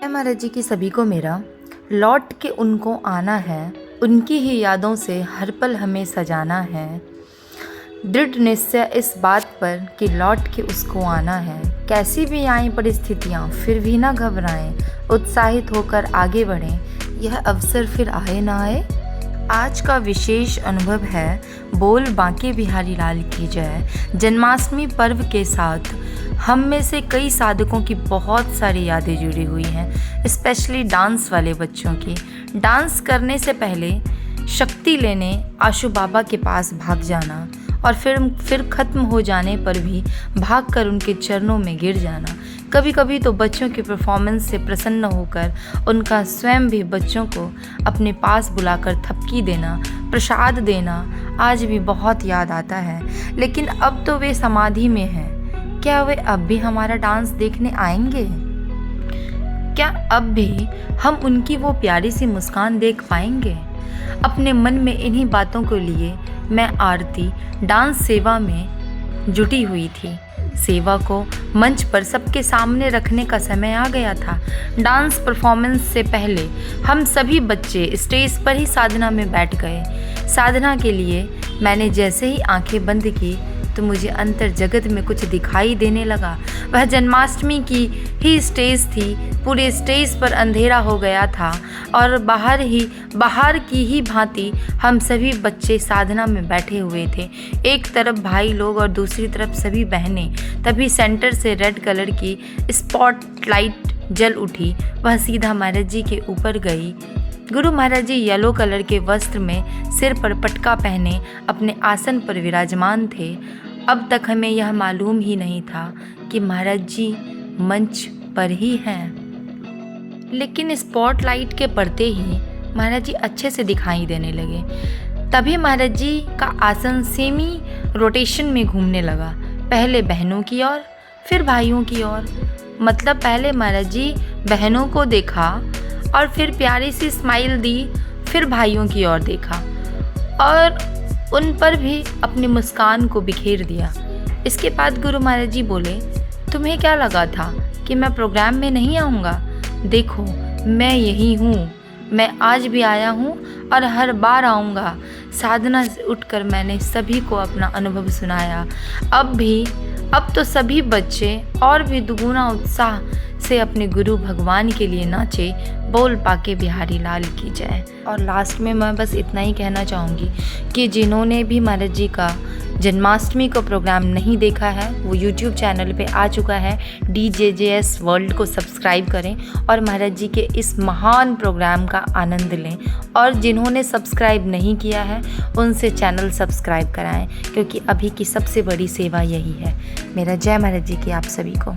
महाराज जी की सभी को मेरा लौट के उनको आना है, उनकी ही यादों से हर पल हमें सजाना है। दृढ़ निश्चय इस बात पर कि लौट के उसको आना है। कैसी भी आए परिस्थितियाँ फिर भी ना घबराएं, उत्साहित होकर आगे बढ़ें, यह अवसर फिर आए ना आए। आज का विशेष अनुभव है बोल बांके बिहारी लाल की जय। जन्माष्टमी पर्व के साथ हम में से कई साधकों की बहुत सारी यादें जुड़ी हुई हैं, स्पेशली डांस वाले बच्चों की। डांस करने से पहले शक्ति लेने आशु बाबा के पास भाग जाना और फिर ख़त्म हो जाने पर भी भागकर उनके चरणों में गिर जाना। कभी कभी तो बच्चों के परफॉर्मेंस से प्रसन्न होकर उनका स्वयं भी बच्चों को अपने पास बुलाकर थपकी देना, प्रसाद देना आज भी बहुत याद आता है। लेकिन अब तो वे समाधि में हैं। क्या वे अब भी हमारा डांस देखने आएंगे? क्या अब भी हम उनकी वो प्यारी सी मुस्कान देख पाएंगे? अपने मन में इन्हीं बातों को लिए मैं आरती डांस सेवा में जुटी हुई थी। सेवा को मंच पर सबके सामने रखने का समय आ गया था। डांस परफॉर्मेंस से पहले हम सभी बच्चे स्टेज पर ही साधना में बैठ गए। साधना के लिए मैंने जैसे ही आंखें बंद की तो मुझे अंतर जगत में कुछ दिखाई देने लगा। वह जन्माष्टमी की ही स्टेज थी। पूरे स्टेज पर अंधेरा हो गया था और बाहर की ही भांति हम सभी बच्चे साधना में बैठे हुए थे। एक तरफ भाई लोग और दूसरी तरफ सभी बहनें। तभी सेंटर से रेड कलर की स्पॉटलाइट जल उठी। वह सीधा महाराज जी के ऊपर गई। गुरु महाराज जी येलो कलर के वस्त्र में सिर पर पटका पहने अपने आसन पर विराजमान थे। अब तक हमें यह मालूम ही नहीं था कि महाराज जी मंच पर ही हैं। लेकिन स्पॉटलाइट के पड़ते ही महाराज जी अच्छे से दिखाई देने लगे। तभी महाराज जी का आसन सेमी रोटेशन में घूमने लगा, पहले बहनों की ओर फिर भाइयों की ओर। मतलब पहले महाराज जी बहनों को देखा और फिर प्यारी सी स्माइल दी, फिर भाइयों की ओर देखा और उन पर भी अपनी मुस्कान को बिखेर दिया। इसके बाद गुरु महाराज जी बोले, तुम्हें क्या लगा था कि मैं प्रोग्राम में नहीं आऊँगा? देखो मैं यही हूँ, मैं आज भी आया हूँ और हर बार आऊँगा। साधना से उठकर मैंने सभी को अपना अनुभव सुनाया। अब तो सभी बच्चे और भी दुगुना उत्साह से अपने गुरु भगवान के लिए नाचे। बोल बांके बिहारी लाल की जय। और लास्ट में मैं बस इतना ही कहना चाहूँगी कि जिन्होंने भी महाराज जी का जन्माष्टमी का प्रोग्राम नहीं देखा है वो YouTube चैनल पे आ चुका है। DJJS वर्ल्ड को सब्सक्राइब करें और महाराज जी के इस महान प्रोग्राम का आनंद लें। और जिन्होंने सब्सक्राइब नहीं किया है उनसे चैनल सब्सक्राइब कराएं, क्योंकि अभी की सबसे बड़ी सेवा यही है। मेरा जय महाराज जी की आप सभी को।